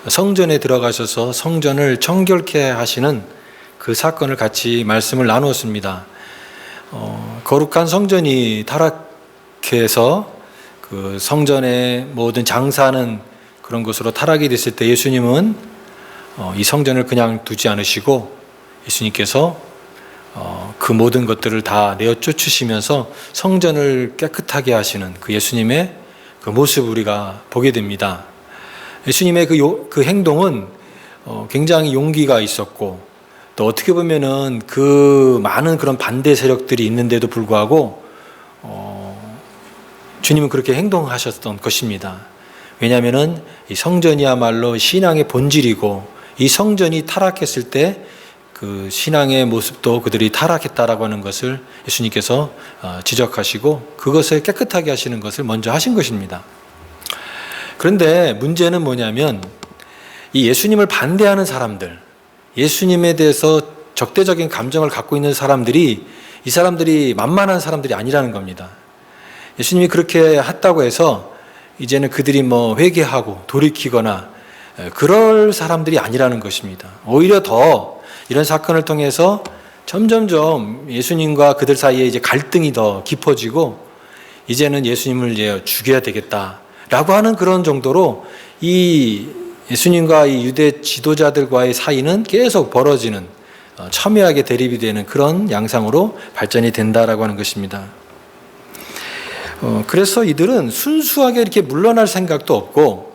성전에 들어가셔서 성전을 청결케 하시는 그 사건을 같이 말씀을 나누었습니다. 거룩한 성전이 타락해서 그 성전의 모든 장사하는 그런 것으로 타락이 됐을 때 예수님은 이 성전을 그냥 두지 않으시고 예수님께서 그 모든 것들을 다 내어 쫓으시면서 성전을 깨끗하게 하시는 그 예수님의 그 모습을 우리가 보게 됩니다. 예수님의 그 행동은 굉장히 용기가 있었고, 또 어떻게 보면은 그 많은 그런 반대 세력들이 있는데도 불구하고 주님은 그렇게 행동하셨던 것입니다. 왜냐하면은 이 성전이야말로 신앙의 본질이고, 이 성전이 타락했을 때 그 신앙의 모습도 그들이 타락했다라고 하는 것을 예수님께서 지적하시고 그것을 깨끗하게 하시는 것을 먼저 하신 것입니다. 그런데 문제는 뭐냐면 이 예수님을 반대하는 사람들, 예수님에 대해서 적대적인 감정을 갖고 있는 사람들이, 이 사람들이 만만한 사람들이 아니라는 겁니다. 예수님이 그렇게 했다고 해서 이제는 그들이 회개하고 돌이키거나 그럴 사람들이 아니라는 것입니다. 오히려 더 이런 사건을 통해서 점점점 예수님과 그들 사이에 이제 갈등이 더 깊어지고, 이제는 예수님을 이제 죽여야 되겠다라고 하는 그런 정도로 이 예수님과 이 유대 지도자들과의 사이는 계속 벌어지는, 첨예하게 대립이 되는 그런 양상으로 발전이 된다라고 하는 것입니다. 그래서 이들은 순수하게 이렇게 물러날 생각도 없고,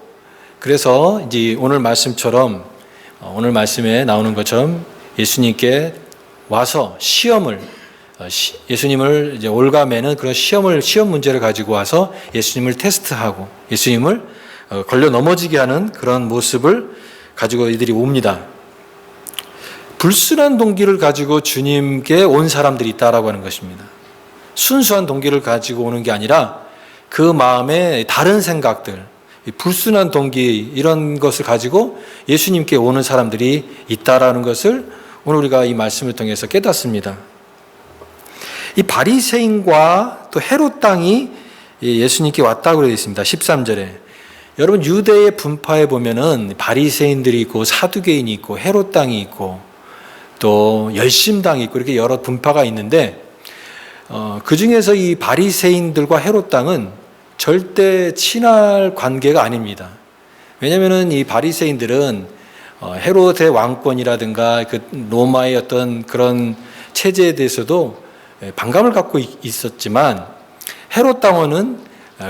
그래서 이제 오늘 말씀처럼, 오늘 말씀에 나오는 것처럼 예수님께 와서 예수님을 이제 올가매는 그런 시험 문제를 가지고 와서 예수님을 테스트하고 예수님을 걸려 넘어지게 하는 그런 모습을 가지고 이들이 옵니다. 불순한 동기를 가지고 주님께 온 사람들이 있다라고 하는 것입니다. 순수한 동기를 가지고 오는 게 아니라 그 마음에 다른 생각들, 불순한 동기, 이런 것을 가지고 예수님께 오는 사람들이 있다라는 것을 오늘 우리가 이 말씀을 통해서 깨닫습니다. 이 바리새인과 또 헤롯 땅이 예수님께 왔다고 되어 있습니다. 13절에. 여러분, 유대의 분파에 보면은 바리새인들이 있고 사두개인이 있고 헤롯 땅이 있고 또 열심당이 있고 이렇게 여러 분파가 있는데, 그 중에서 이 바리새인들과 헤롯 땅은 절대 친할 관계가 아닙니다. 왜냐하면은 이 바리새인들은 헤롯의 왕권이라든가 그 로마의 어떤 그런 체제에 대해서도 반감을 갖고 있었지만, 헤롯 당원은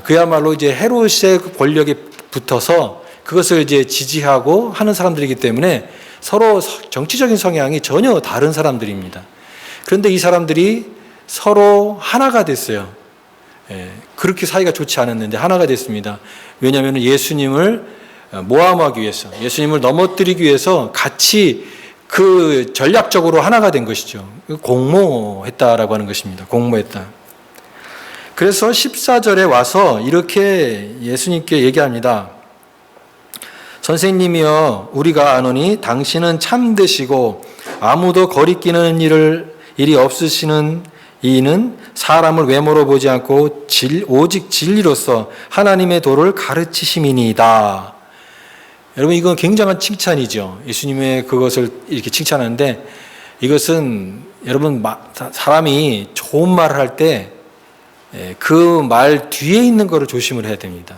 그야말로 이제 헤롯의 권력에 붙어서 그것을 이제 지지하고 하는 사람들이기 때문에 서로 정치적인 성향이 전혀 다른 사람들입니다. 그런데 이 사람들이 서로 하나가 됐어요. 그렇게 사이가 좋지 않았는데 하나가 됐습니다. 왜냐하면 예수님을 모함하기 위해서, 예수님을 넘어뜨리기 위해서 같이 그 전략적으로 하나가 된 것이죠. 공모했다라고 하는 것입니다. 공모했다. 그래서 14절에 와서 이렇게 예수님께 얘기합니다. 선생님이여, 우리가 아노니 당신은 참되시고 아무도 거리끼는 일이 없으시는 이는 사람을 외모로 보지 않고 오직 진리로서 하나님의 도를 가르치심이니이다. 여러분, 이건 굉장한 칭찬이죠. 예수님의 그것을 이렇게 칭찬하는데, 이것은 여러분, 사람이 좋은 말을 할 때 그 말 뒤에 있는 것을 조심을 해야 됩니다.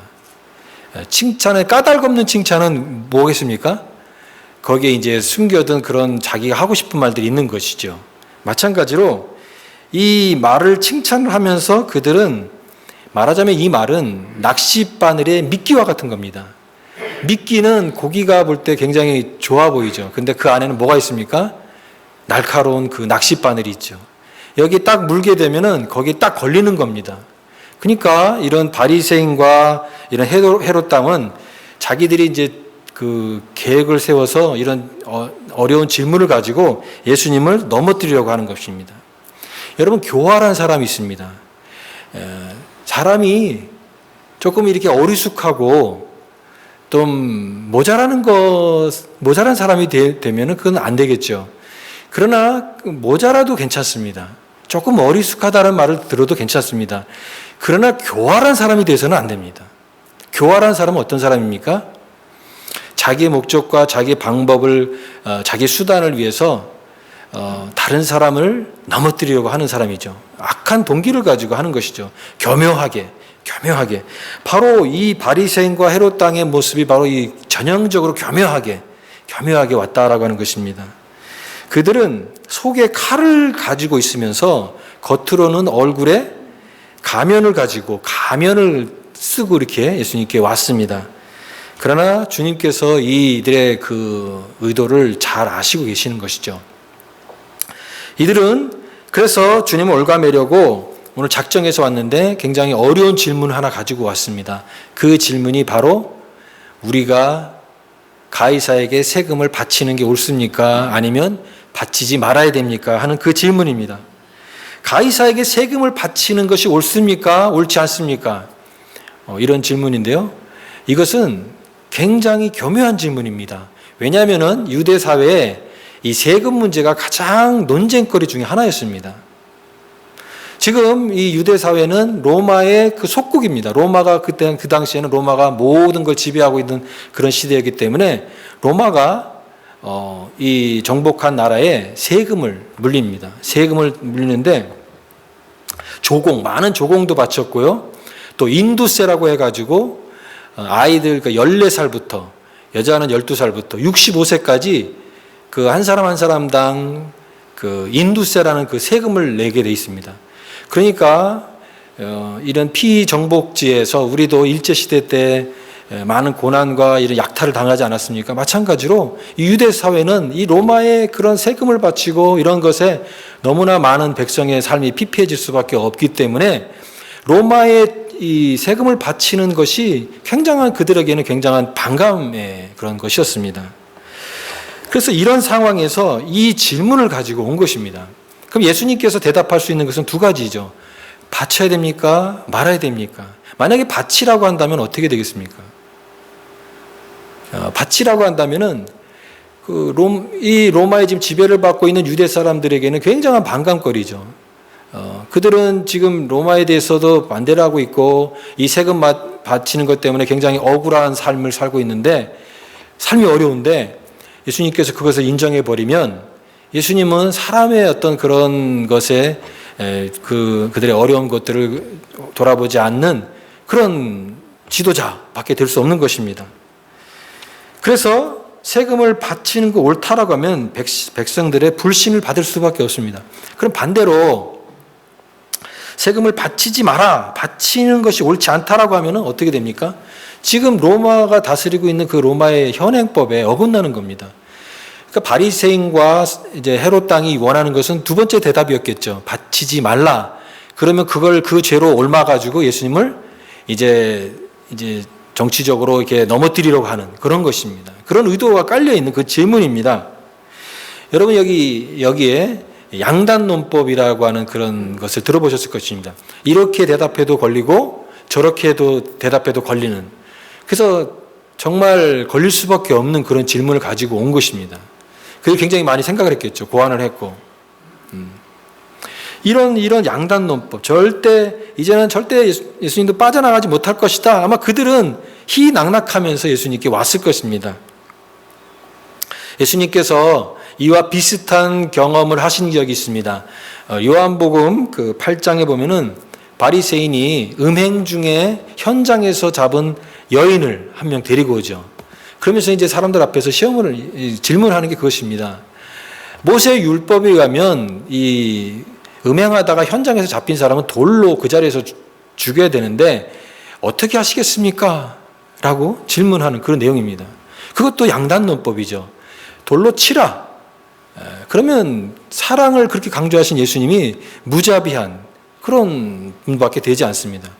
칭찬의 까닭없는 칭찬은 뭐겠습니까? 거기에 이제 숨겨둔 그런 자기가 하고 싶은 말들이 있는 것이죠. 마찬가지로 이 말을 칭찬을 하면서 그들은, 말하자면 이 말은 낚싯바늘의 미끼와 같은 겁니다. 미끼는 고기가 볼 때 굉장히 좋아 보이죠. 근데 그 안에는 뭐가 있습니까? 날카로운 그 낚싯바늘이 있죠. 여기 딱 물게 되면은 거기에 딱 걸리는 겁니다. 그러니까 이런 바리새인과 이런 헤롯 땅은 자기들이 이제 그 계획을 세워서 이런 어려운 질문을 가지고 예수님을 넘어뜨리려고 하는 것입니다. 여러분, 교활한 사람이 있습니다. 사람이 조금 이렇게 어리숙하고 좀 모자란 사람이 되면은 그건 안 되겠죠. 그러나 모자라도 괜찮습니다. 조금 어리숙하다는 말을 들어도 괜찮습니다. 그러나 교활한 사람이 돼서는 안 됩니다. 교활한 사람은 어떤 사람입니까? 자기 목적과 자기 방법을 자기 수단을 위해서 다른 사람을 넘어뜨리려고 하는 사람이죠. 악한 동기를 가지고 하는 것이죠. 교묘하게. 바로 이 바리새인과 헤롯 당의 모습이 바로 이 전형적으로 교묘하게 왔다라고 하는 것입니다. 그들은 속에 칼을 가지고 있으면서 겉으로는 얼굴에 가면을 쓰고 이렇게 예수님께 왔습니다. 그러나 주님께서 이들의 그 의도를 잘 아시고 계시는 것이죠. 이들은 그래서 주님을 올가매려고 오늘 작정해서 왔는데 굉장히 어려운 질문을 하나 가지고 왔습니다. 그 질문이 바로 우리가 가이사에게 세금을 바치는 게 옳습니까? 아니면 바치지 말아야 됩니까? 하는 그 질문입니다. 가이사에게 세금을 바치는 것이 옳습니까? 옳지 않습니까? 이런 질문인데요. 이것은 굉장히 교묘한 질문입니다. 왜냐하면 유대 사회에 이 세금 문제가 가장 논쟁거리 중에 하나였습니다. 지금 이 유대 사회는 로마의 그 속국입니다. 로마가 그 당시에는 로마가 모든 걸 지배하고 있는 그런 시대였기 때문에 로마가 이 정복한 나라에 세금을 물립니다. 세금을 물리는데 많은 조공도 바쳤고요. 또 인두세라고 해가지고 아이들 14살부터 여자는 12살부터 65세까지 그 한 사람 한 사람당 그 인두세라는 그 세금을 내게 돼 있습니다. 그러니까 이런 피정복지에서 우리도 일제시대 때 많은 고난과 이런 약탈을 당하지 않았습니까? 마찬가지로 이 유대 사회는 이 로마의 그런 세금을 바치고 이런 것에 너무나 많은 백성의 삶이 피폐해질 수밖에 없기 때문에 로마의 이 세금을 바치는 것이 그들에게는 굉장한 반감의 그런 것이었습니다. 그래서 이런 상황에서 이 질문을 가지고 온 것입니다. 그럼 예수님께서 대답할 수 있는 것은 두 가지죠. 바쳐야 됩니까? 말아야 됩니까? 만약에 바치라고 한다면 어떻게 되겠습니까? 바치라고 한다면은 이 로마의 지금 지배를 받고 있는 유대 사람들에게는 굉장한 반감거리죠. 그들은 지금 로마에 대해서도 반대를 하고 있고 이 세금 바치는 것 때문에 굉장히 억울한 삶을 살고 있는데 삶이 어려운데 예수님께서 그것을 인정해 버리면 예수님은 사람의 어떤 그런 것에 그들의 어려운 것들을 돌아보지 않는 그런 지도자밖에 될 수 없는 것입니다. 그래서 세금을 바치는 거 옳다라고 하면 백성들의 불신을 받을 수밖에 없습니다. 그럼 반대로 세금을 바치지 마라, 바치는 것이 옳지 않다라고 하면 어떻게 됩니까? 지금 로마가 다스리고 있는 그 로마의 현행법에 어긋나는 겁니다. 그러니까 바리새인과 이제 헤롯 당이 원하는 것은 두 번째 대답이었겠죠. 바치지 말라. 그러면 그 죄로 옮아가지고 예수님을 이제 정치적으로 이렇게 넘어뜨리려고 하는 그런 것입니다. 그런 의도가 깔려 있는 그 질문입니다. 여러분 여기에 양단론법이라고 하는 그런 것을 들어보셨을 것입니다. 이렇게 대답해도 걸리고 저렇게 대답해도 걸리는. 그래서 정말 걸릴 수밖에 없는 그런 질문을 가지고 온 것입니다. 그래서 굉장히 많이 생각을 했겠죠. 고안을 했고. 이런 양단론법. 이제는 절대 예수님도 빠져나가지 못할 것이다. 아마 그들은 희낙낙하면서 예수님께 왔을 것입니다. 예수님께서 이와 비슷한 경험을 하신 적이 있습니다. 요한복음 그 8장에 보면은 바리새인이 음행 중에 현장에서 잡은 여인을 한 명 데리고 오죠. 그러면서 이제 사람들 앞에서 질문하는 게 그것입니다. 모세 율법에 의하면 이 음행하다가 현장에서 잡힌 사람은 돌로 그 자리에서 죽여야 되는데 어떻게 하시겠습니까? 라고 질문하는 그런 내용입니다. 그것도 양단론법이죠. 돌로 치라. 그러면 사랑을 그렇게 강조하신 예수님이 무자비한 그런 분밖에 되지 않습니다.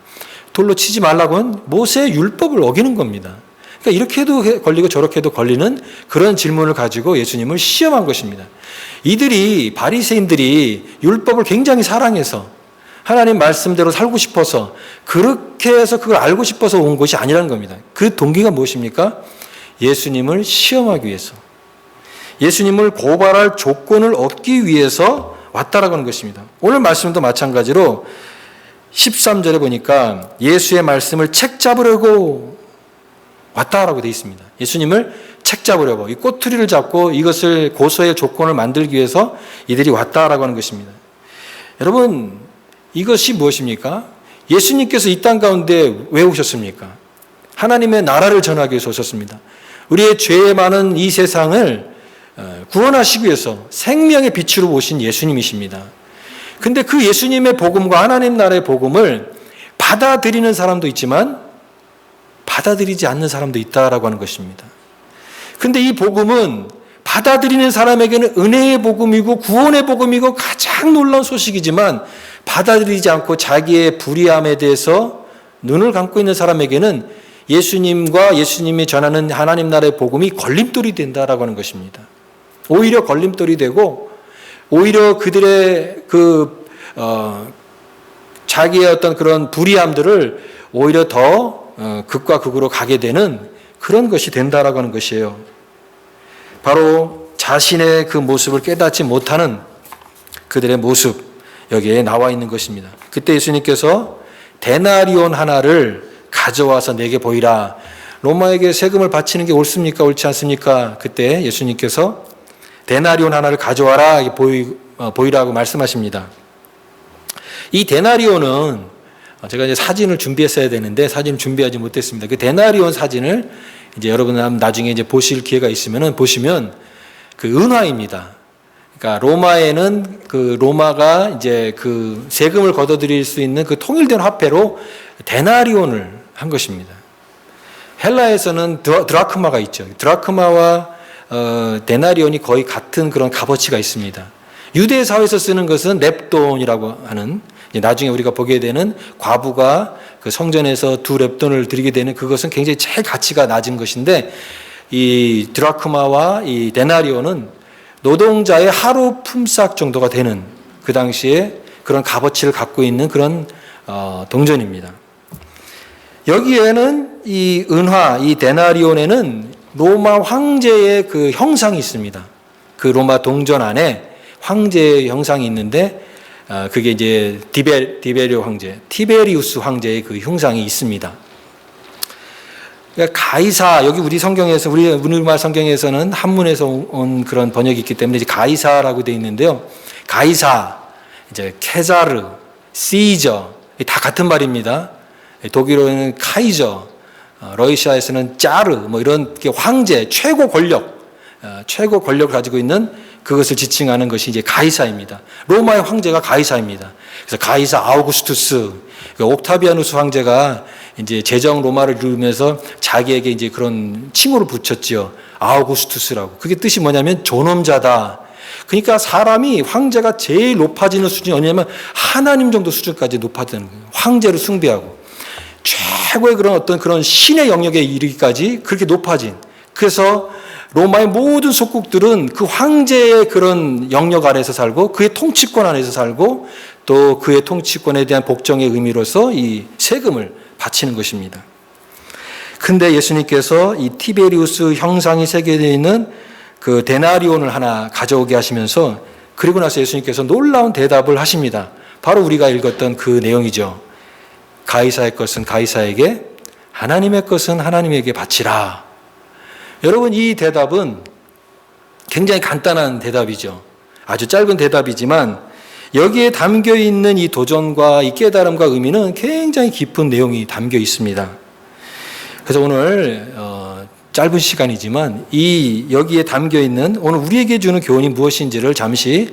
돌로 치지 말라고 한 모세의 율법을 어기는 겁니다. 그러니까 이렇게도 걸리고 저렇게도 걸리는 그런 질문을 가지고 예수님을 시험한 것입니다. 바리새인들이 율법을 굉장히 사랑해서 하나님 말씀대로 살고 싶어서 그렇게 해서 그걸 알고 싶어서 온 것이 아니라는 겁니다. 그 동기가 무엇입니까? 예수님을 시험하기 위해서, 예수님을 고발할 조건을 얻기 위해서 왔다라고 하는 것입니다. 오늘 말씀도 마찬가지로 13절에 보니까 예수의 말씀을 책 잡으려고 왔다라고 되어 있습니다. 예수님을 책 잡으려고 이 꼬투리를 잡고 이것을 고소의 조건을 만들기 위해서 이들이 왔다라고 하는 것입니다. 여러분, 이것이 무엇입니까? 예수님께서 이 땅 가운데 왜 오셨습니까? 하나님의 나라를 전하기 위해서 오셨습니다. 우리의 죄에 많은 이 세상을 구원하시기 위해서 생명의 빛으로 오신 예수님이십니다. 근데 그 예수님의 복음과 하나님 나라의 복음을 받아들이는 사람도 있지만 받아들이지 않는 사람도 있다라고 하는 것입니다. 근데 이 복음은 받아들이는 사람에게는 은혜의 복음이고 구원의 복음이고 가장 놀라운 소식이지만 받아들이지 않고 자기의 불의함에 대해서 눈을 감고 있는 사람에게는 예수님과 예수님이 전하는 하나님 나라의 복음이 걸림돌이 된다라고 하는 것입니다. 오히려 걸림돌이 되고 오히려 그들의 자기의 어떤 그런 불의함들을 오히려 더 극과 극으로 가게 되는 그런 것이 된다라고 하는 것이에요. 바로 자신의 그 모습을 깨닫지 못하는 그들의 모습, 여기에 나와 있는 것입니다. 그때 예수님께서 데나리온 하나를 가져와서 내게 보이라. 로마에게 세금을 바치는 게 옳습니까? 옳지 않습니까? 그때 예수님께서 데나리온 하나를 가져와라 보이라고 말씀하십니다. 이 데나리온은 제가 이제 사진을 준비했어야 되는데 사진을 준비하지 못했습니다. 그 데나리온 사진을 이제 여러분 나중에 이제 보실 기회가 있으면은 보시면 그 은화입니다. 그러니까 로마에는 그 로마가 이제 그 세금을 걷어들일 수 있는 그 통일된 화폐로 데나리온을 한 것입니다. 헬라에서는 드라크마가 있죠. 드라크마와 데나리온이 거의 같은 그런 값어치가 있습니다. 유대 사회에서 쓰는 것은 렙돈이라고 하는, 나중에 우리가 보게 되는 과부가 그 성전에서 2렙돈을 드리게 되는 그것은 굉장히 제일 가치가 낮은 것인데, 이 드라크마와 이 데나리온은 노동자의 하루 품삯 정도가 되는 그 당시에 그런 값어치를 갖고 있는 그런 동전입니다. 여기에는 이 은화, 이 데나리온에는 로마 황제의 그 형상이 있습니다. 그 로마 동전 안에 황제의 형상이 있는데 그게 이제 디베리오 황제, 티베리우스 황제의 그 형상이 있습니다. 그러니까 가이사, 여기 우리 성경에서, 우리 우리말 성경에서는 한문에서 온 그런 번역이 있기 때문에 이제 가이사라고 되어 있는데요. 가이사, 이제 케자르, 시저, 다 같은 말입니다. 독일어에는 카이저, 러시아에서는 짜르, 뭐 이런 황제, 최고 권력을 가지고 있는 그것을 지칭하는 것이 이제 가이사입니다. 로마의 황제가 가이사입니다. 그래서 가이사 아우구스투스, 옥타비아누스 황제가 이제 제정 로마를 이루면서 자기에게 이제 그런 칭호를 붙였지요. 아우구스투스라고. 그게 뜻이 뭐냐면 존엄자다. 그러니까 사람이 황제가 제일 높아지는 수준이 어디냐면 하나님 정도 수준까지 높아지는 거예요. 황제를 숭배하고 최고의 그런 어떤 그런 신의 영역에 이르기까지 그렇게 높아진. 그래서 로마의 모든 속국들은 그 황제의 그런 영역 아래에서 살고 그의 통치권 안에서 살고 또 그의 통치권에 대한 복종의 의미로서 이 세금을 바치는 것입니다. 근데 예수님께서 이 티베리우스 형상이 새겨져 있는 그 데나리온을 하나 가져오게 하시면서 그리고 나서 예수님께서 놀라운 대답을 하십니다. 바로 우리가 읽었던 그 내용이죠. 가이사의 것은 가이사에게, 하나님의 것은 하나님에게 바치라. 여러분, 이 대답은 굉장히 간단한 대답이죠. 아주 짧은 대답이지만 여기에 담겨 있는 이 도전과 이 깨달음과 의미는 굉장히 깊은 내용이 담겨 있습니다. 그래서 오늘 짧은 시간이지만 이 여기에 담겨 있는 오늘 우리에게 주는 교훈이 무엇인지를 잠시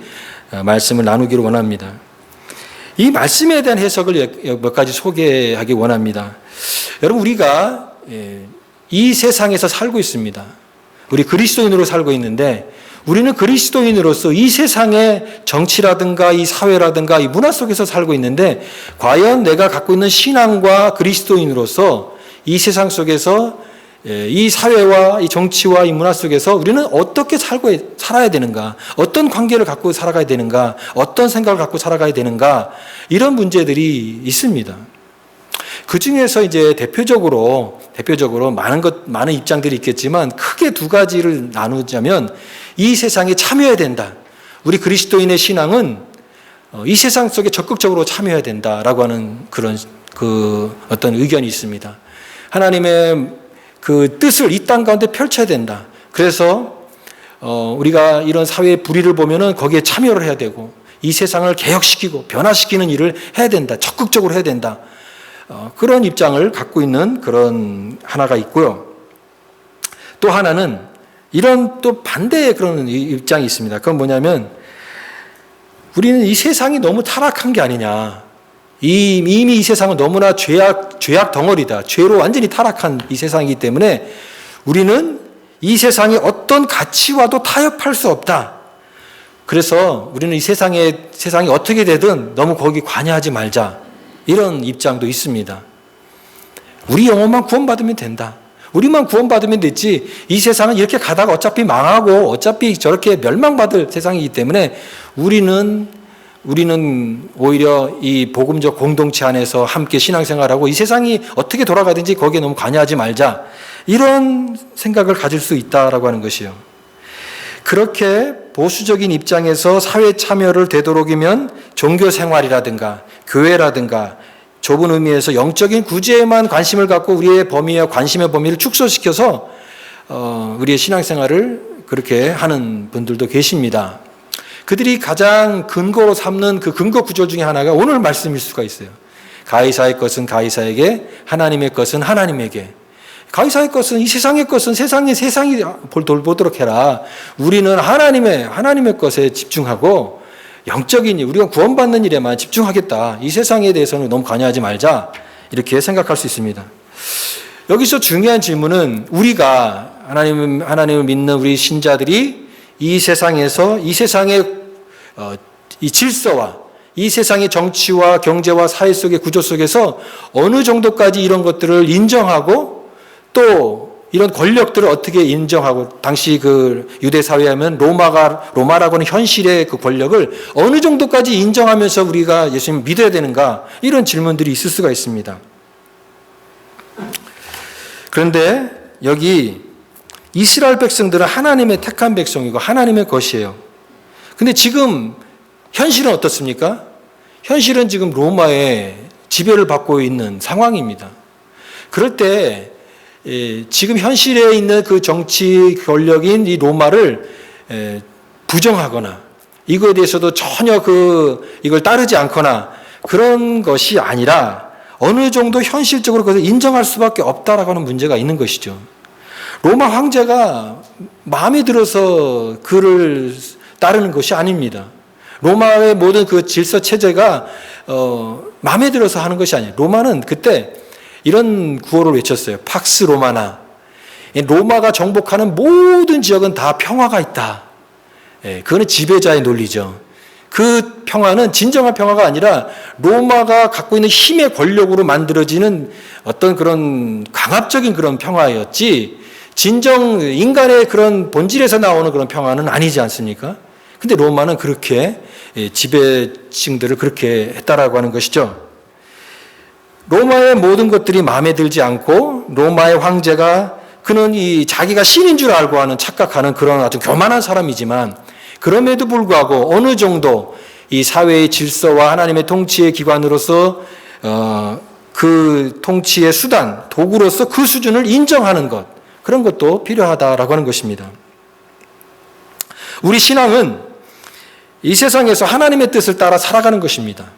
말씀을 나누기를 원합니다. 이 말씀에 대한 해석을 몇 가지 소개하기 원합니다. 여러분, 우리가 이 세상에서 살고 있습니다. 우리 그리스도인으로 살고 있는데 우리는 그리스도인으로서 이 세상의 정치라든가 이 사회라든가 이 문화 속에서 살고 있는데 과연 내가 갖고 있는 신앙과 그리스도인으로서 이 세상 속에서 이 사회와 이 정치와 이 문화 속에서 우리는 어떻게 살아야 되는가, 어떤 관계를 갖고 살아가야 되는가, 어떤 생각을 갖고 살아가야 되는가, 이런 문제들이 있습니다. 그 중에서 이제 대표적으로 많은 입장들이 있겠지만 크게 두 가지를 나누자면 이 세상에 참여해야 된다. 우리 그리스도인의 신앙은 이 세상 속에 적극적으로 참여해야 된다라고 하는 그런 어떤 의견이 있습니다. 하나님의 그 뜻을 이 땅 가운데 펼쳐야 된다. 그래서 우리가 이런 사회의 불의를 보면은 거기에 참여를 해야 되고 이 세상을 개혁시키고 변화시키는 일을 해야 된다. 적극적으로 해야 된다. 그런 입장을 갖고 있는 그런 하나가 있고요. 또 하나는 이런 또 반대의 그런 입장이 있습니다. 그건 뭐냐면 우리는 이 세상이 너무 타락한 게 아니냐. 이미 이 세상은 너무나 죄악 덩어리다. 죄로 완전히 타락한 이 세상이기 때문에 우리는 이 세상의 어떤 가치와도 타협할 수 없다. 그래서 우리는 이 세상이 어떻게 되든 너무 거기 관여하지 말자. 이런 입장도 있습니다. 우리 영혼만 구원받으면 된다. 우리만 구원받으면 됐지 이 세상은 이렇게 가다가 어차피 망하고 어차피 저렇게 멸망받을 세상이기 때문에 우리는 오히려 이 복음적 공동체 안에서 함께 신앙생활하고 이 세상이 어떻게 돌아가든지 거기에 너무 관여하지 말자. 이런 생각을 가질 수 있다라고 하는 것이요. 그렇게 보수적인 입장에서 사회 참여를 되도록이면 종교생활이라든가 교회라든가 좁은 의미에서 영적인 구제에만 관심을 갖고 우리의 범위와 관심의 범위를 축소시켜서 우리의 신앙생활을 그렇게 하는 분들도 계십니다. 그들이 가장 근거로 삼는 그 근거 구조 중에 하나가 오늘 말씀일 수가 있어요. 가이사의 것은 가이사에게, 하나님의 것은 하나님에게. 가이사의 것은 이 세상의 것은 세상이 돌보도록 해라. 우리는 하나님의 것에 집중하고 영적인 일, 우리가 구원받는 일에만 집중하겠다. 이 세상에 대해서는 너무 관여하지 말자. 이렇게 생각할 수 있습니다. 여기서 중요한 질문은 우리가 하나님을 믿는 우리 신자들이 이 세상에서 이 세상의 이 질서와 이 세상의 정치와 경제와 사회 속의 구조 속에서 어느 정도까지 이런 것들을 인정하고 또 이런 권력들을 어떻게 인정하고 당시 그 유대 사회에 하면 로마라고 하는 현실의 그 권력을 어느 정도까지 인정하면서 우리가 예수님을 믿어야 되는가 이런 질문들이 있을 수가 있습니다. 그런데 여기 이스라엘 백성들은 하나님의 택한 백성이고 하나님의 것이에요. 근데 지금 현실은 어떻습니까? 현실은 지금 로마의 지배를 받고 있는 상황입니다. 그럴 때 지금 현실에 있는 그 정치 권력인 이 로마를 부정하거나 이거에 대해서도 전혀 이걸 따르지 않거나 그런 것이 아니라 어느 정도 현실적으로 그것을 인정할 수밖에 없다라고 하는 문제가 있는 것이죠. 로마 황제가 마음에 들어서 그를 따르는 것이 아닙니다. 로마의 모든 그 질서 체제가 마음에 들어서 하는 것이 아니에요. 로마는 그때 이런 구호를 외쳤어요. 팍스 로마나. 로마가 정복하는 모든 지역은 다 평화가 있다. 그거는 지배자의 논리죠. 그 평화는 진정한 평화가 아니라 로마가 갖고 있는 힘의 권력으로 만들어지는 어떤 그런 강압적인 그런 평화였지 진정 인간의 그런 본질에서 나오는 그런 평화는 아니지 않습니까? 근데 로마는 그렇게 지배층들을 그렇게 했다라고 하는 것이죠. 로마의 모든 것들이 마음에 들지 않고 로마의 황제가 그는 자기가 신인 줄 알고 착각하는 그런 아주 교만한 사람이지만 그럼에도 불구하고 어느 정도 이 사회의 질서와 하나님의 통치의 기관으로서 그 통치의 수단, 도구로서 그 수준을 인정하는 것, 그런 것도 필요하다라고 하는 것입니다. 우리 신앙은 이 세상에서 하나님의 뜻을 따라 살아가는 것입니다.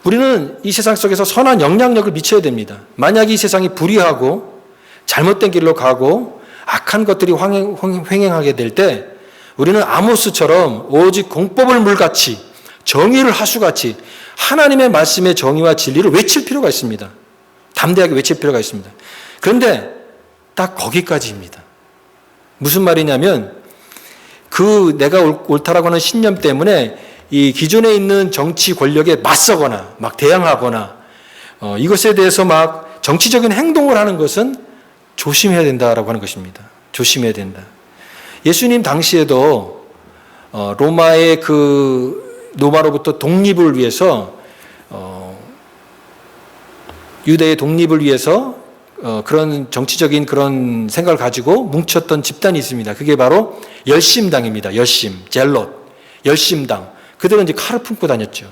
우리는 이 세상 속에서 선한 영향력을 미쳐야 됩니다. 만약 이 세상이 불의하고 잘못된 길로 가고 악한 것들이 횡행하게 될 때 우리는 아모스처럼 오직 공법을 물같이 정의를 하수같이 하나님의 말씀의 정의와 진리를 외칠 필요가 있습니다. 담대하게 외칠 필요가 있습니다. 그런데 딱 거기까지입니다. 무슨 말이냐면 내가 옳다라고 하는 신념 때문에 이 기존에 있는 정치 권력에 맞서거나 막 대항하거나 이것에 대해서 막 정치적인 행동을 하는 것은 조심해야 된다라고 하는 것입니다. 조심해야 된다. 예수님 당시에도 로마로부터 독립을 위해서 유대의 독립을 위해서 그런 정치적인 그런 생각을 가지고 뭉쳤던 집단이 있습니다. 그게 바로 열심당입니다. 젤롯, 열심당. 그들은 이제 칼을 품고 다녔죠.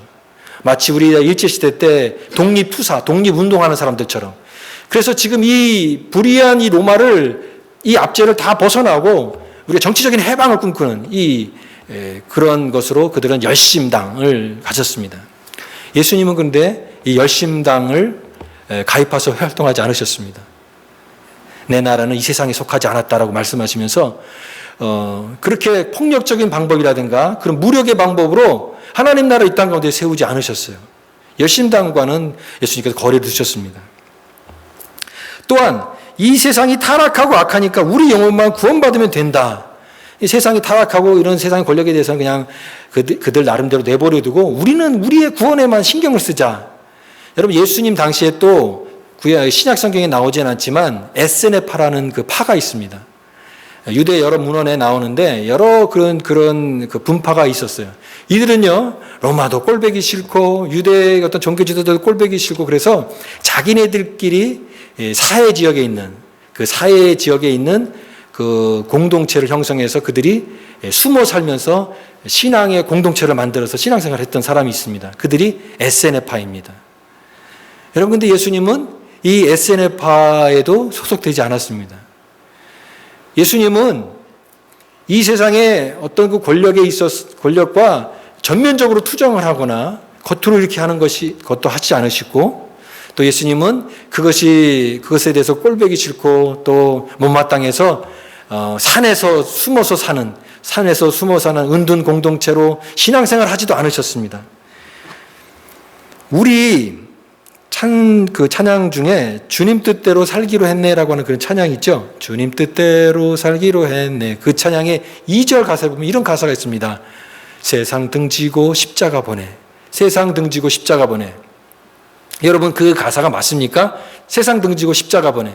마치 우리가 일제시대 때 독립투사, 독립운동하는 사람들처럼. 그래서 지금 이 불의한 이 로마를, 이 압제를 다 벗어나고 우리가 정치적인 해방을 꿈꾸는 그런 것으로 그들은 열심당을 가졌습니다. 예수님은 그런데 이 열심당을 가입해서 활동하지 않으셨습니다. 내 나라는 이 세상에 속하지 않았다라고 말씀하시면서 그렇게 폭력적인 방법이라든가 그런 무력의 방법으로 하나님 나라 이 땅 가운데 세우지 않으셨어요. 열심당과는 예수님께서 거리를 두셨습니다. 또한 이 세상이 타락하고 악하니까 우리 영혼만 구원받으면 된다. 이 세상이 타락하고 이런 세상의 권력에 대해서는 그냥 그들 나름대로 내버려 두고 우리는 우리의 구원에만 신경을 쓰자. 여러분, 예수님 당시에 또 신약 성경에 나오진 않지만 에스네파라는 그 파가 있습니다. 유대 여러 문헌에 나오는데 여러 그런 그 분파가 있었어요. 이들은요, 로마도 꼴보기 싫고 유대의 어떤 종교 지도자도 꼴보기 싫고 그래서 자기네들끼리 사회 지역에 있는 그 공동체를 형성해서 그들이 숨어 살면서 신앙의 공동체를 만들어서 신앙생활을 했던 사람이 있습니다. 그들이 에스네파입니다. 여러분, 근데 예수님은 이 에스네파에도 소속되지 않았습니다. 예수님은 이 세상에 어떤 그 권력과 전면적으로 투정을 하거나 겉으로 이렇게 하는 것도 하지 않으시고, 또 예수님은 그것에 대해서 꼴보기 싫고 또 못마땅해서 산에서 숨어 사는 은둔 공동체로 신앙생활을 하지도 않으셨습니다. 우리 그 찬양 중에 주님 뜻대로 살기로 했네라고 하는 그런 찬양이 있죠. 주님 뜻대로 살기로 했네. 그 찬양의 2절 가사에 보면 이런 가사가 있습니다. 세상 등지고 십자가 보내. 세상 등지고 십자가 보내. 여러분, 그 가사가 맞습니까? 세상 등지고 십자가 보내.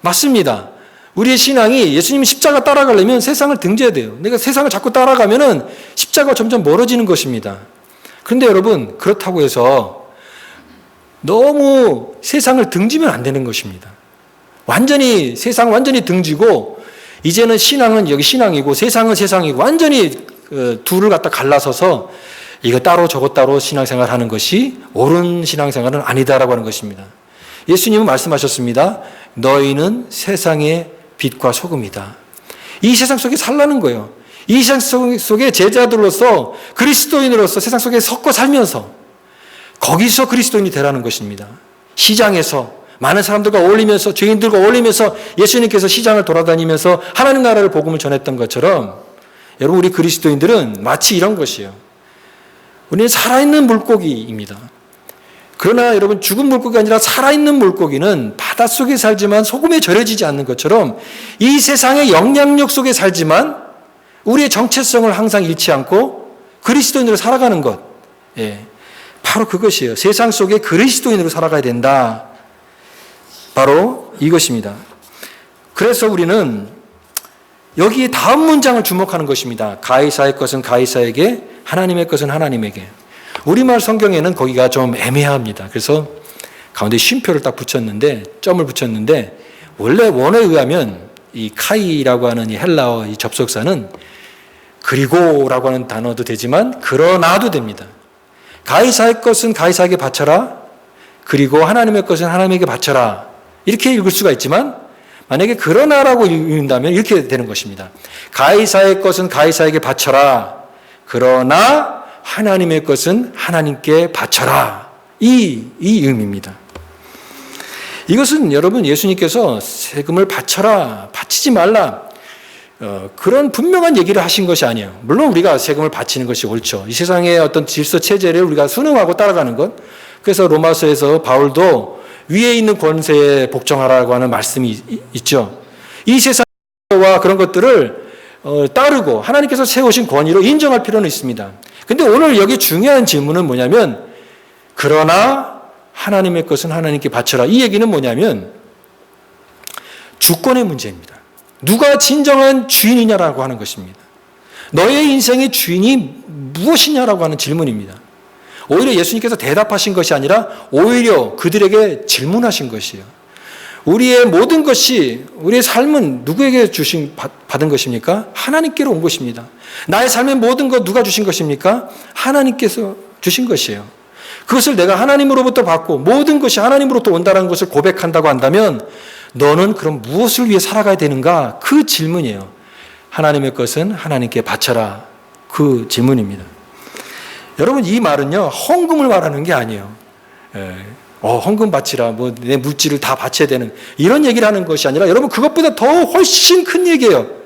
맞습니다. 우리의 신앙이 예수님 십자가 따라가려면 세상을 등져야 돼요. 내가 세상을 자꾸 따라가면은 십자가가 점점 멀어지는 것입니다. 그런데 여러분, 그렇다고 해서 너무 세상을 등지면 안 되는 것입니다. 세상 완전히 등지고 이제는 신앙은 여기 신앙이고 세상은 세상이고 완전히 둘을 갖다 갈라서서 이거 따로 저거 따로 신앙생활 하는 것이 옳은 신앙생활은 아니다라고 하는 것입니다. 예수님은 말씀하셨습니다. 너희는 세상의 빛과 소금이다. 이 세상 속에 살라는 거예요. 이 세상 속에 제자들로서 그리스도인으로서 세상 속에 섞어 살면서 거기서 그리스도인이 되라는 것입니다. 시장에서 많은 사람들과 어울리면서 죄인들과 어울리면서 예수님께서 시장을 돌아다니면서 하나님 나라를 복음을 전했던 것처럼 여러분, 우리 그리스도인들은 마치 이런 것이에요. 우리는 살아있는 물고기입니다. 그러나 여러분, 죽은 물고기가 아니라 살아있는 물고기는 바닷속에 살지만 소금에 절여지지 않는 것처럼 이 세상의 영향력 속에 살지만 우리의 정체성을 항상 잃지 않고 그리스도인으로 살아가는 것. 바로 그것이에요. 세상 속에 그리스도인으로 살아가야 된다. 바로 이것입니다. 그래서 우리는 여기 다음 문장을 주목하는 것입니다. 가이사의 것은 가이사에게, 하나님의 것은 하나님에게. 우리말 성경에는 거기가 좀 애매합니다. 그래서 가운데 쉼표를 딱 점을 붙였는데, 원래 원어에 의하면 이 카이라고 하는 이 헬라어 이 접속사는 그리고라고 하는 단어도 되지만 그러나도 됩니다. 가이사의 것은 가이사에게 바쳐라. 그리고 하나님의 것은 하나님에게 바쳐라. 이렇게 읽을 수가 있지만 만약에 그러나라고 읽는다면 이렇게 되는 것입니다. 가이사의 것은 가이사에게 바쳐라. 그러나 하나님의 것은 하나님께 바쳐라. 이 의미입니다. 이것은 여러분, 예수님께서 세금을 바쳐라, 바치지 말라, 그런 분명한 얘기를 하신 것이 아니에요. 물론 우리가 세금을 바치는 것이 옳죠. 이 세상의 어떤 질서 체제를 우리가 순응하고 따라가는 것. 그래서 로마서에서 바울도 위에 있는 권세에 복종하라고 하는 말씀이 있죠. 이 세상과 그런 것들을 따르고 하나님께서 세우신 권위로 인정할 필요는 있습니다. 근데 오늘 여기 중요한 질문은 뭐냐면, 그러나 하나님의 것은 하나님께 바쳐라. 이 얘기는 뭐냐면 주권의 문제입니다. 누가 진정한 주인이냐라고 하는 것입니다. 너의 인생의 주인이 무엇이냐라고 하는 질문입니다. 오히려 예수님께서 대답하신 것이 아니라 오히려 그들에게 질문하신 것이에요. 우리의 모든 것이, 우리의 삶은 누구에게 받은 것입니까? 하나님께로 온 것입니다. 나의 삶의 모든 것 누가 주신 것입니까? 하나님께서 주신 것이에요. 그것을 내가 하나님으로부터 받고 모든 것이 하나님으로부터 온다는 것을 고백한다고 한다면 너는 그럼 무엇을 위해 살아가야 되는가? 그 질문이에요. 하나님의 것은 하나님께 바쳐라. 그 질문입니다. 여러분, 이 말은요, 헌금을 말하는 게 아니에요. 헌금 바치라, 뭐 내 물질을 다 바쳐야 되는 이런 얘기를 하는 것이 아니라 여러분, 그것보다 더 훨씬 큰 얘기예요.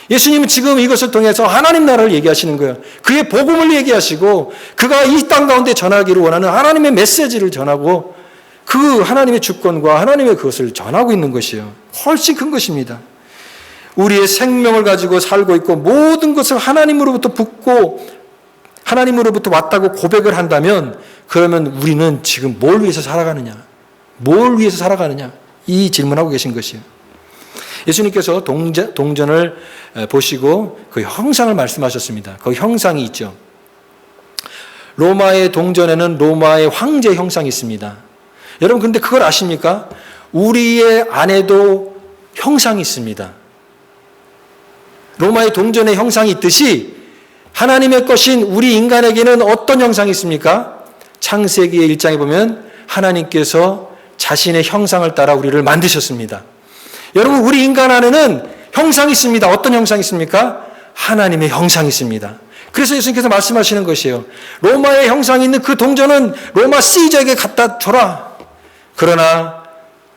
예수님은 지금 이것을 통해서 하나님 나라를 얘기하시는 거예요. 그의 복음을 얘기하시고 그가 이 땅 가운데 전하기를 원하는 하나님의 메시지를 전하고 그 하나님의 주권과 하나님의 그것을 전하고 있는 것이에요. 훨씬 큰 것입니다. 우리의 생명을 가지고 살고 있고 모든 것을 하나님으로부터 붙고 하나님으로부터 왔다고 고백을 한다면 그러면 우리는 지금 뭘 위해서 살아가느냐? 뭘 위해서 살아가느냐? 이 질문하고 계신 것이에요. 예수님께서 동전을 보시고 그 형상을 말씀하셨습니다. 그 형상이 있죠. 로마의 동전에는 로마의 황제 형상이 있습니다. 여러분, 근데 그걸 아십니까? 우리의 안에도 형상이 있습니다. 로마의 동전의 형상이 있듯이 하나님의 것인 우리 인간에게는 어떤 형상이 있습니까? 창세기 1장에 보면 하나님께서 자신의 형상을 따라 우리를 만드셨습니다. 여러분, 우리 인간 안에는 형상이 있습니다. 어떤 형상이 있습니까? 하나님의 형상이 있습니다. 그래서 예수님께서 말씀하시는 것이에요. 로마의 형상이 있는 그 동전은 로마 시저에게 갖다 줘라. 그러나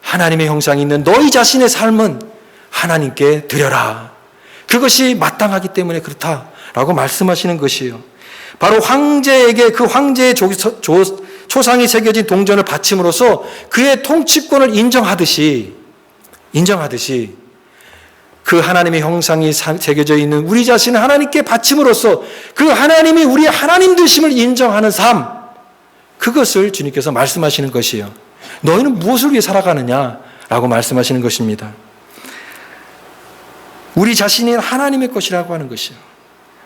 하나님의 형상이 있는 너희 자신의 삶은 하나님께 드려라. 그것이 마땅하기 때문에 그렇다라고 말씀하시는 것이에요. 바로 황제에게 그 황제의 초상이 새겨진 동전을 바침으로써 그의 통치권을 인정하듯이 그 하나님의 형상이 새겨져 있는 우리 자신을 하나님께 바침으로써 그 하나님이 우리의 하나님 되심을 인정하는 삶, 그것을 주님께서 말씀하시는 것이에요. 너희는 무엇을 위해 살아가느냐라고 말씀하시는 것입니다. 우리 자신이 하나님의 것이라고 하는 것이에요.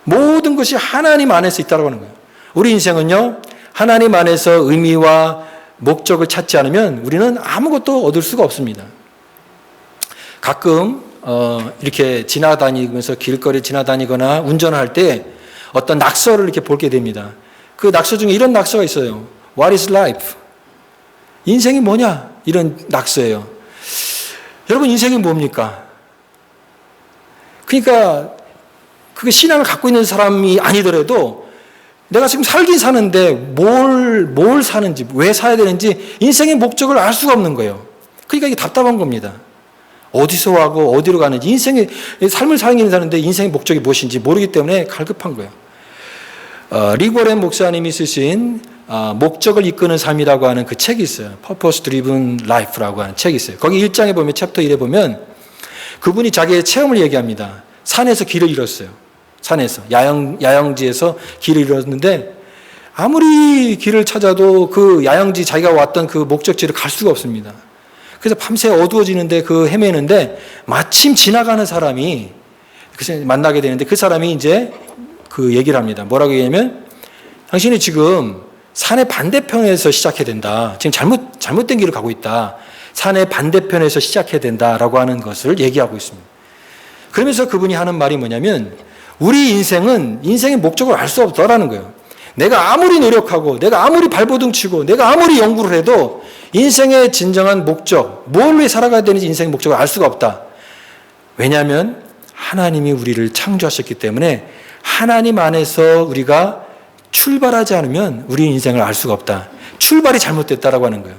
모든 것이 하나님 안에서 있다고 하는 거예요. 우리 인생은요, 하나님 안에서 의미와 목적을 찾지 않으면 우리는 아무것도 얻을 수가 없습니다. 가끔 이렇게 지나다니면서 길거리 지나다니거나 운전할 때 어떤 낙서를 이렇게 보게 됩니다. 그 낙서 중에 이런 낙서가 있어요. What is life? 인생이 뭐냐? 이런 낙서예요. 여러분, 인생이 뭡니까? 그러니까 그게 신앙을 갖고 있는 사람이 아니더라도 내가 지금 살긴 사는데 뭘 사는지, 왜 사야 되는지 인생의 목적을 알 수가 없는 거예요. 그러니까 이게 답답한 겁니다. 어디서 와고 어디로 가는지, 인생의 삶을 살긴 사는데 인생의 목적이 무엇인지 모르기 때문에 갈급한 거예요. 리고렌 목사님이 쓰신 목적을 이끄는 삶이라고 하는 그 책이 있어요. Purpose Driven Life라고 하는 책이 있어요. 거기 1장에 보면, 챕터 1에 보면 그분이 자기의 체험을 얘기합니다. 산에서 길을 잃었어요. 산에서 야영지에서 길을 잃었는데 아무리 길을 찾아도 그 야영지, 자기가 왔던 그 목적지를 갈 수가 없습니다. 그래서 밤새 어두워지는데 그 헤매는데 마침 지나가는 사람이 만나게 되는데 그 사람이 이제 그 얘기를 합니다. 뭐라고 얘기하면, 당신이 지금 산의 반대편에서 시작해야 된다. 지금 잘못된 길을 가고 있다. 산의 반대편에서 시작해야 된다라고 하는 것을 얘기하고 있습니다. 그러면서 그분이 하는 말이 뭐냐면, 우리 인생은 인생의 목적을 알 수 없다라는 거예요. 내가 아무리 노력하고 내가 아무리 발버둥 치고 내가 아무리 연구를 해도 인생의 진정한 목적, 뭘 위해 살아가야 되는지 인생의 목적을 알 수가 없다. 왜냐하면 하나님이 우리를 창조하셨기 때문에 하나님 안에서 우리가 출발하지 않으면 우리 인생을 알 수가 없다. 출발이 잘못됐다라고 하는 거예요.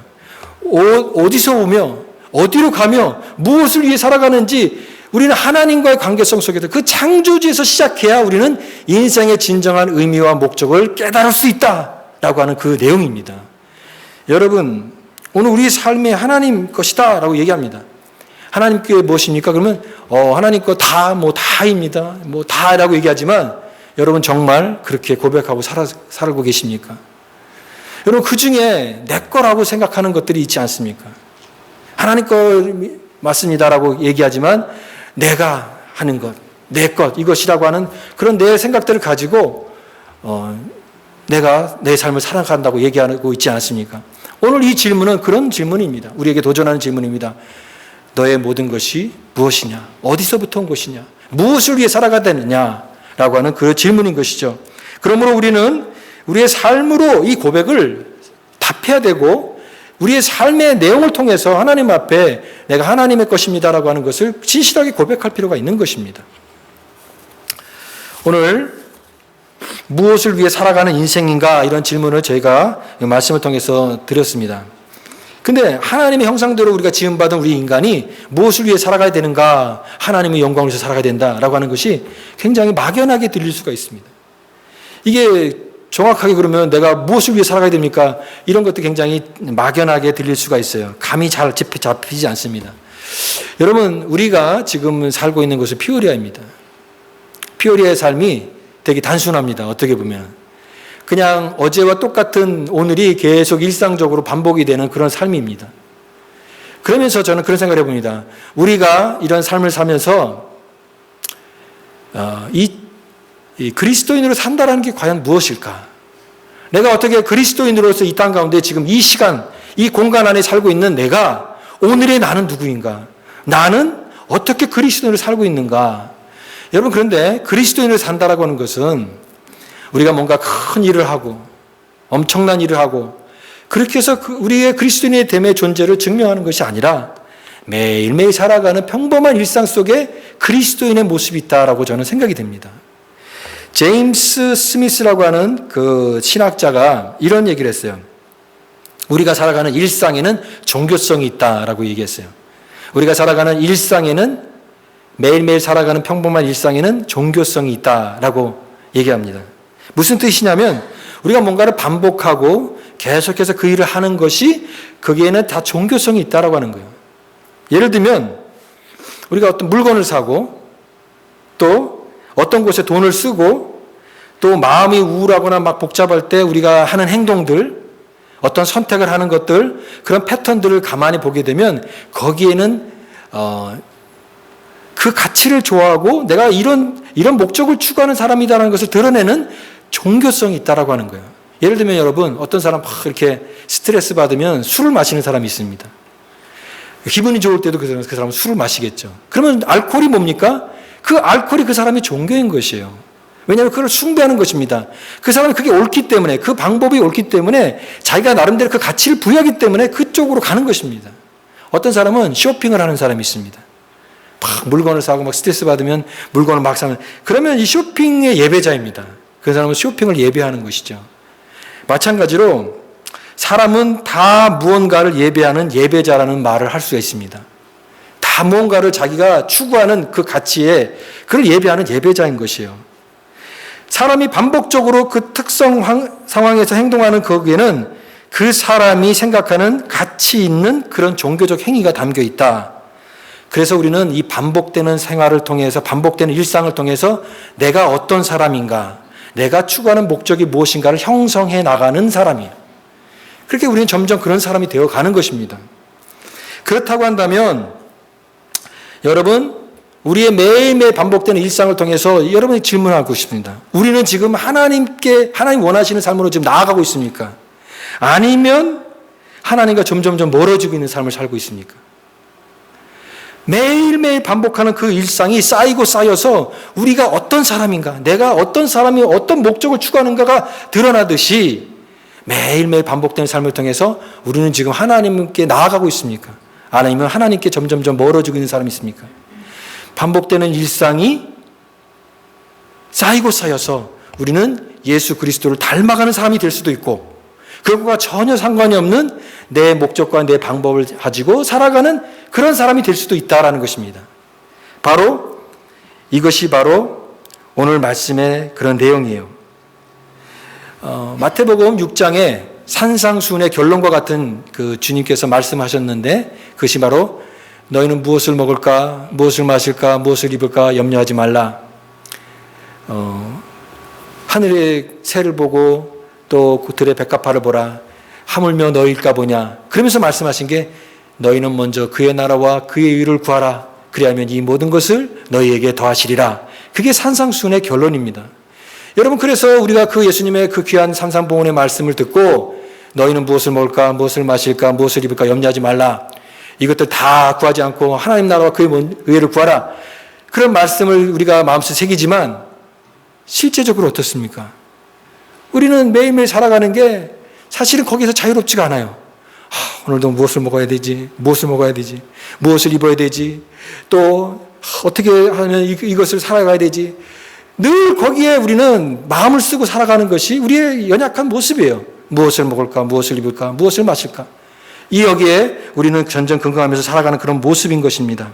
어디서 오며 어디로 가며 무엇을 위해 살아가는지 우리는 하나님과의 관계성 속에서 그 창조주에서 시작해야 우리는 인생의 진정한 의미와 목적을 깨달을 수 있다라고 하는 그 내용입니다. 여러분, 오늘 우리 삶이 하나님 것이다 라고 얘기합니다. 하나님께 무엇입니까? 그러면 하나님 거 다입니다. 다라고 얘기하지만 여러분, 정말 그렇게 고백하고 살고 계십니까? 여러분, 그 중에 내 거라고 생각하는 것들이 있지 않습니까? 하나님 거 맞습니다라고 얘기하지만 내가 하는 것, 내 것, 이것이라고 하는 그런 내 생각들을 가지고 내가 내 삶을 살아간다고 얘기하고 있지 않습니까? 오늘 이 질문은 그런 질문입니다. 우리에게 도전하는 질문입니다. 너의 모든 것이 무엇이냐? 어디서부터 온 것이냐? 무엇을 위해 살아가야 되느냐라고 하는 그 질문인 것이죠. 그러므로 우리는 우리의 삶으로 이 고백을 답해야 되고 우리의 삶의 내용을 통해서 하나님 앞에 내가 하나님의 것입니다라고 하는 것을 진실하게 고백할 필요가 있는 것입니다. 오늘 무엇을 위해 살아가는 인생인가 이런 질문을 저희가 말씀을 통해서 드렸습니다. 근데 하나님의 형상대로 우리가 지음받은 우리 인간이 무엇을 위해 살아가야 되는가, 하나님의 영광을 위해서 살아가야 된다라고 하는 것이 굉장히 막연하게 들릴 수가 있습니다. 이게 정확하게 그러면 내가 무엇을 위해 살아가야 됩니까? 이런 것도 굉장히 막연하게 들릴 수가 있어요. 감이 잘 잡히지 않습니다. 여러분, 우리가 지금 살고 있는 곳은 피오리아입니다. 피오리아의 삶이 되게 단순합니다. 어떻게 보면 그냥 어제와 똑같은 오늘이 계속 일상적으로 반복이 되는 그런 삶입니다. 그러면서 저는 그런 생각을 해봅니다. 우리가 이런 삶을 살면서 이 그리스도인으로 산다라는 게 과연 무엇일까? 내가 어떻게 그리스도인으로서 이 땅 가운데 지금 이 시간, 이 공간 안에 살고 있는 내가 오늘의 나는 누구인가? 나는 어떻게 그리스도인으로 살고 있는가? 여러분, 그런데 그리스도인으로 산다라고 하는 것은 우리가 뭔가 큰 일을 하고 엄청난 일을 하고 그렇게 해서 우리의 그리스도인의 됨의 존재를 증명하는 것이 아니라 매일매일 살아가는 평범한 일상 속에 그리스도인의 모습이 있다라고 저는 생각이 됩니다. 제임스 스미스라고 하는 그 신학자가 이런 얘기를 했어요. 우리가 살아가는 일상에는 종교성이 있다라고 얘기했어요. 우리가 살아가는 일상에는 매일매일 살아가는 평범한 일상에는 종교성이 있다라고 얘기합니다. 무슨 뜻이냐면 우리가 뭔가를 반복하고 계속해서 그 일을 하는 것이 거기에는 다 종교성이 있다라고 하는 거예요. 예를 들면 우리가 어떤 물건을 사고 또 어떤 곳에 돈을 쓰고 또 마음이 우울하거나 막 복잡할 때 우리가 하는 행동들, 어떤 선택을 하는 것들, 그런 패턴들을 가만히 보게 되면 거기에는 그 가치를 좋아하고 내가 이런 목적을 추구하는 사람이다라는 것을 드러내는 종교성이 있다라고 하는 거예요. 예를 들면 여러분, 어떤 사람 막 이렇게 스트레스 받으면 술을 마시는 사람이 있습니다. 기분이 좋을 때도 그 사람은 술을 마시겠죠. 그러면 알코올이 뭡니까? 그 알코올이 그 사람의 종교인 것이에요. 왜냐하면 그걸 숭배하는 것입니다. 그 사람이 그게 옳기 때문에, 그 방법이 옳기 때문에 자기가 나름대로 그 가치를 부여하기 때문에 그쪽으로 가는 것입니다. 어떤 사람은 쇼핑을 하는 사람이 있습니다. 막 물건을 사고 막 스트레스 받으면 물건을 막 사면, 그러면 이 쇼핑의 예배자입니다. 그 사람은 쇼핑을 예배하는 것이죠. 마찬가지로 사람은 다 무언가를 예배하는 예배자라는 말을 할 수가 있습니다. 다 무언가를 자기가 추구하는 그 가치에 그걸 예배하는 예배자인 것이에요. 사람이 반복적으로 그 특성 상황에서 행동하는 거기에는 그 사람이 생각하는 가치 있는 그런 종교적 행위가 담겨 있다. 그래서 우리는 이 반복되는 생활을 통해서, 반복되는 일상을 통해서 내가 어떤 사람인가, 내가 추구하는 목적이 무엇인가를 형성해 나가는 사람이에요. 그렇게 우리는 점점 그런 사람이 되어 가는 것입니다. 그렇다고 한다면 여러분, 우리의 매일매일 반복되는 일상을 통해서 여러분이 질문하고 싶습니다. 우리는 지금 하나님 원하시는 삶으로 지금 나아가고 있습니까? 아니면 하나님과 점점점 멀어지고 있는 삶을 살고 있습니까? 매일매일 반복하는 그 일상이 쌓이고 쌓여서 우리가 어떤 사람인가, 내가 어떤 사람이 어떤 목적을 추구하는가가 드러나듯이 매일매일 반복되는 삶을 통해서 우리는 지금 하나님께 나아가고 있습니까? 아니면 하나님께 점점점 멀어지고 있는 사람이 있습니까? 반복되는 일상이 쌓이고 쌓여서 우리는 예수 그리스도를 닮아가는 사람이 될 수도 있고, 그것과 전혀 상관이 없는 내 목적과 내 방법을 가지고 살아가는 그런 사람이 될 수도 있다라는 것입니다. 이것이 바로 오늘 말씀의 그런 내용이에요. 마태복음 6장에 산상수훈의 결론과 같은 그 주님께서 말씀하셨는데, 그것이 바로 너희는 무엇을 먹을까, 무엇을 마실까, 무엇을 입을까 염려하지 말라. 하늘의 새를 보고 또 들의 백합화를 보라. 하물며 너희일까 보냐. 그러면서 말씀하신 게 너희는 먼저 그의 나라와 그의 의를 구하라. 그리하면 이 모든 것을 너희에게 더하시리라. 그게 산상수훈의 결론입니다. 여러분, 그래서 우리가 그 예수님의 그 귀한 산상보훈의 말씀을 듣고 너희는 무엇을 먹을까, 무엇을 마실까, 무엇을 입을까 염려하지 말라. 이것들 다 구하지 않고 하나님 나라와 그의 의를 구하라. 그런 말씀을 우리가 마음속에 새기지만 실제적으로 어떻습니까? 우리는 매일매일 살아가는 게 사실은 거기서 자유롭지가 않아요. 오늘도 무엇을 먹어야 되지? 무엇을 먹어야 되지? 무엇을 입어야 되지? 또 어떻게 하면 이것을 살아가야 되지? 늘 거기에 우리는 마음을 쓰고 살아가는 것이 우리의 연약한 모습이에요. 무엇을 먹을까? 무엇을 입을까? 무엇을 마실까? 여기에 우리는 전전긍긍하면서 살아가는 그런 모습인 것입니다.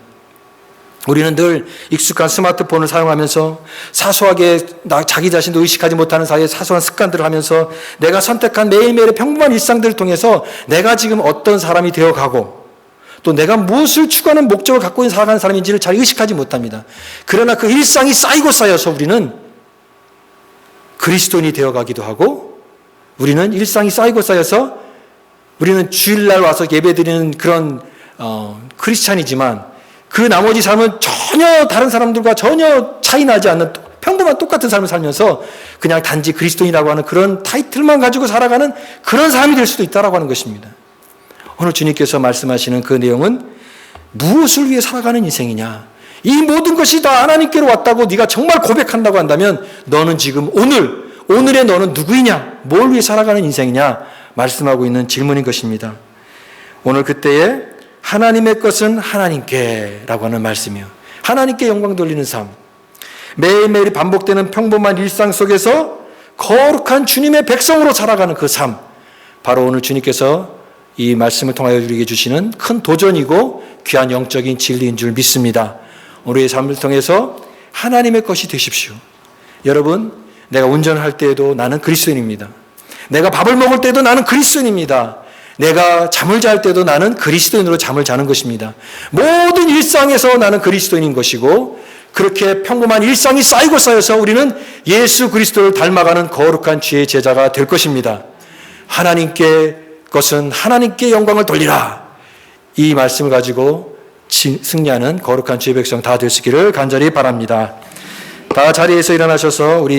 우리는 늘 익숙한 스마트폰을 사용하면서 사소하게 자기 자신도 의식하지 못하는 사이에 사소한 습관들을 하면서 내가 선택한 매일매일의 평범한 일상들을 통해서 내가 지금 어떤 사람이 되어가고 또 내가 무엇을 추구하는 목적을 갖고 있는 살아가는 사람인지를 잘 의식하지 못합니다. 그러나 그 일상이 쌓이고 쌓여서 우리는 그리스도인이 되어가기도 하고 우리는 일상이 쌓이고 쌓여서 우리는 주일날 와서 예배드리는 그런 크리스찬이지만 그 나머지 삶은 전혀 다른 사람들과 전혀 차이 나지 않는 평범한 똑같은 삶을 살면서 그냥 단지 그리스도인이라고 하는 그런 타이틀만 가지고 살아가는 그런 삶이 될 수도 있다고 하는 것입니다. 오늘 주님께서 말씀하시는 그 내용은 무엇을 위해 살아가는 인생이냐? 이 모든 것이 다 하나님께로 왔다고 네가 정말 고백한다고 한다면 너는 지금 오늘의 너는 누구이냐? 뭘 위해 살아가는 인생이냐? 말씀하고 있는 질문인 것입니다. 오늘 그때에 하나님의 것은 하나님께라고 하는 말씀이요. 하나님께 영광 돌리는 삶. 매일매일 반복되는 평범한 일상 속에서 거룩한 주님의 백성으로 살아가는 그 삶. 바로 오늘 주님께서 이 말씀을 통하여 우리에게 주시는 큰 도전이고 귀한 영적인 진리인 줄 믿습니다. 우리의 삶을 통해서 하나님의 것이 되십시오. 여러분, 내가 운전할 때에도 나는 그리스도인입니다. 내가 밥을 먹을 때도 나는 그리스도인입니다. 내가 잠을 잘 때도 나는 그리스도인으로 잠을 자는 것입니다. 모든 일상에서 나는 그리스도인인 것이고 그렇게 평범한 일상이 쌓이고 쌓여서 우리는 예수 그리스도를 닮아가는 거룩한 주의 제자가 될 것입니다. 하나님께 것은 하나님께 영광을 돌리라. 이 말씀을 가지고 승리하는 거룩한 주의 백성 다 될 수 있기를 간절히 바랍니다. 다 자리에서 일어나셔서 우리